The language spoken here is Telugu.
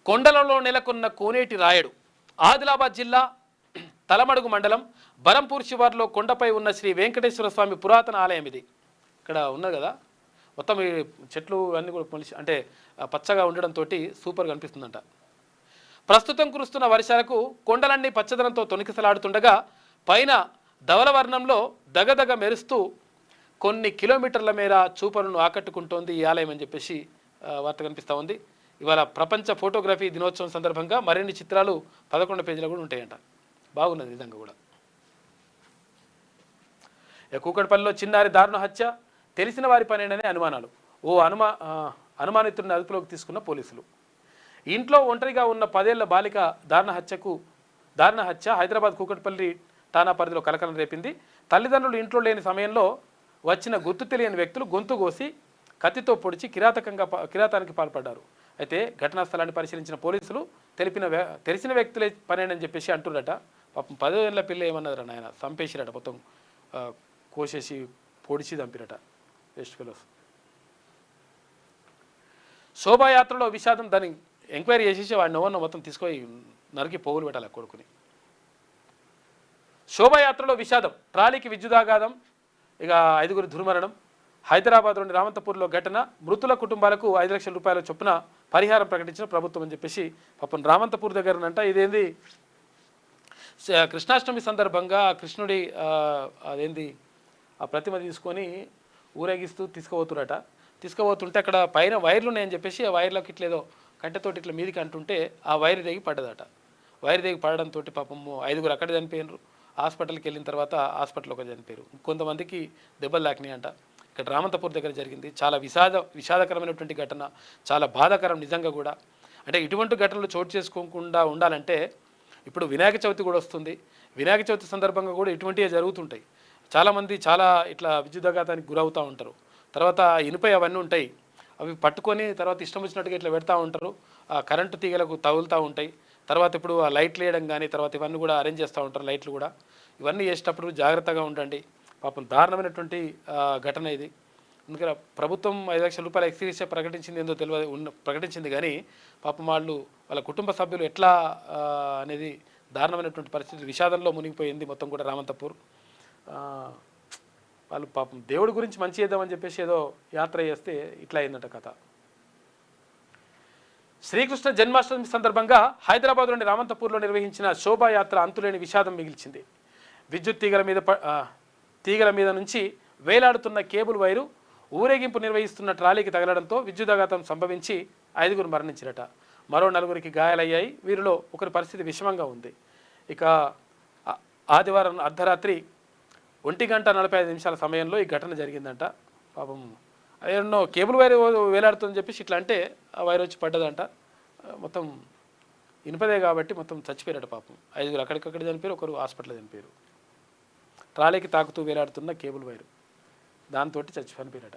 కొండలలో నెలకొన్న కోనేటి రాయడు. ఆదిలాబాద్ జిల్లా తలమడుగు మండలం బరంపూర్ శివార్లో కొండపై ఉన్న శ్రీ వెంకటేశ్వర స్వామి పురాతన ఆలయం ఇది. ఇక్కడ ఉన్నది కదా, మొత్తం ఈ చెట్లు అన్నీ కూడా అంటే పచ్చగా ఉండడంతో సూపర్గా అనిపిస్తుందంట. ప్రస్తుతం కురుస్తున్న వర్షాలకు కొండలన్నీ పచ్చదనంతో తొణికిసలాడుతుండగా పైన ధవలవర్ణంలో దగదగ మెరుస్తూ కొన్ని కిలోమీటర్ల మేర చూపరులను ఆకట్టుకుంటోంది ఈ ఆలయం అని చెప్పేసి వార్త కనిపిస్తూ ఉంది. ఇవాళ ప్రపంచ ఫోటోగ్రఫీ దినోత్సవం సందర్భంగా మరిన్ని చిత్రాలు 11 పేజీలో కూడా ఉంటాయంట. బాగున్నది నిజంగా కూడా. కూకట్పల్లిలో చిన్నారి దారుణ హత్య, తెలిసిన వారి పనేననే అనుమానాలు. అనుమానితుడిని అదుపులోకి తీసుకున్న పోలీసులు. ఇంట్లో ఒంటరిగా ఉన్న 10 ఏళ్ల బాలిక దారుణ హత్య హైదరాబాద్ కూకట్పల్లి ఠాణా పరిధిలో కలకలం రేపింది. తల్లిదండ్రులు ఇంట్లో లేని సమయంలో వచ్చిన గుర్తు తెలియని వ్యక్తులు గొంతు కోసి కత్తితో పొడిచి కిరాతానికి పాల్పడ్డారు. అయితే ఘటనా స్థలాన్ని పరిశీలించిన పోలీసులు తెలిసిన వ్యక్తులే పనేనని చెప్పేసి అంటున్నారట. పాపం 10 ఏళ్ల పిల్ల ఏమన్నదరా నాయన, చంపేసిరట, మొత్తం కోసేసి పొడిచి చంపిరట. West fellows. శోభాయాత్రలో విషాదం, దాన్ని ఎంక్వైరీ చేసేసి వాడిని ఎవరినో మొత్తం తీసుకొని నరికి పోగులు పెట్టాలి కొడుకుని. శోభాయాత్రలో విషాదం, ట్రాలీకి విద్యుదాఘాతం, ఇక 5గురి దుర్మరణం. హైదరాబాద్లోని రామంతపూర్లో ఘటన, మృతుల కుటుంబాలకు 5 లక్షల రూపాయల చొప్పున పరిహారం ప్రకటించిన ప్రభుత్వం అని చెప్పేసి పాపం రామంతపూర్ దగ్గరనంట. ఇదేంది, కృష్ణాష్టమి సందర్భంగా కృష్ణుడి అదేంది ఆ ప్రతిమ తీసుకొని ఊరేగిస్తూ తీసుకుపోతుంటే అక్కడ పైన వైర్లు ఉన్నాయని చెప్పేసి ఆ వైర్లోకి ఇట్లేదో కంటెతోటి ఇట్లా మీదికి అంటుంటే ఆ వైర్ దిగి పడ్డదట. వైర్ దిగి పడడంతో పాపం 5గురు అక్కడ చనిపోయినారు. హాస్పిటల్కి వెళ్ళిన తర్వాత హాస్పిటల్లో ఒక చనిపోయారు. కొంతమందికి దెబ్బలు తాకినాయి అంట. ఇక్కడ రామంతపూర్ దగ్గర జరిగింది. చాలా విషాదకరమైనటువంటి ఘటన, చాలా బాధాకరం నిజంగా కూడా. అంటే ఇటువంటి ఘటనలు చోటు చేసుకోకుండా ఉండాలంటే, ఇప్పుడు వినాయక చవితి కూడా వస్తుంది. వినాయక చవితి సందర్భంగా కూడా ఇటువంటివే జరుగుతుంటాయి. చాలామంది చాలా ఇట్లా విద్యుదాఘాతానికి గురవుతూ ఉంటారు. తర్వాత ఇనుపై అవన్నీ ఉంటాయి, అవి పట్టుకొని తర్వాత ఇష్టం వచ్చినట్టుగా ఇట్లా పెడతా ఉంటారు. ఆ కరెంటు తీగలకు తగులుతూ ఉంటాయి. తర్వాత ఇప్పుడు ఆ లైట్లు వేయడం కానీ తర్వాత ఇవన్నీ కూడా అరేంజ్ చేస్తూ ఉంటారు. లైట్లు కూడా ఇవన్నీ చేసేటప్పుడు జాగ్రత్తగా ఉండండి. పాపం దారుణమైనటువంటి ఘటన ఇది. అందుకని ప్రభుత్వం 5 లక్షల రూపాయల ఎక్స్గ్రేషియా ప్రకటించింది, ఏందో ప్రకటించింది కానీ పాపం వాళ్ళ కుటుంబ సభ్యులు ఎట్లా అనేది దారుణమైనటువంటి పరిస్థితి, విషాదంలో మునిగిపోయింది మొత్తం కూడా రామంతపూర్. వాళ్ళు పాపం దేవుడి గురించి మంచి చేద్దామని చెప్పేసి ఏదో యాత్ర చేస్తే ఇట్లా అయిందట కథ. శ్రీకృష్ణ జన్మాష్టమి సందర్భంగా హైదరాబాద్లోని రామంతపూర్లో నిర్వహించిన శోభాయాత్ర అంతులేని విషాదం మిగిల్చింది. విద్యుత్ తీగల మీద నుంచి వేలాడుతున్న కేబుల్ వైరు ఊరేగింపు నిర్వహిస్తున్న ట్రాలీకి తగలడంతో విద్యుదాఘాతం సంభవించి 5గురు మరణించిరట. మరో 4గురికి గాయాలయ్యాయి. వీరిలో ఒకరి పరిస్థితి విషమంగా ఉంది. ఇక ఆదివారం అర్ధరాత్రి 1:45 సమయంలో ఈ ఘటన జరిగిందంట. పాపం అదేన్నో కేబుల్ వైర్ వేలాడుతుందని చెప్పేసి ఇట్లా అంటే ఆ వైర్ వచ్చి పడ్డదంట. మొత్తం ఇనుపదే కాబట్టి మొత్తం చచ్చిపోయారట పాపం. 5గురు అక్కడికక్కడ చనిపోయారు, ఒకరు హాస్పిటల్లో చనిపోయారు. ట్రాలీకి తాకుతూ వేలాడుతున్న కేబుల్ వైరు దాంతో చనిపోయారట.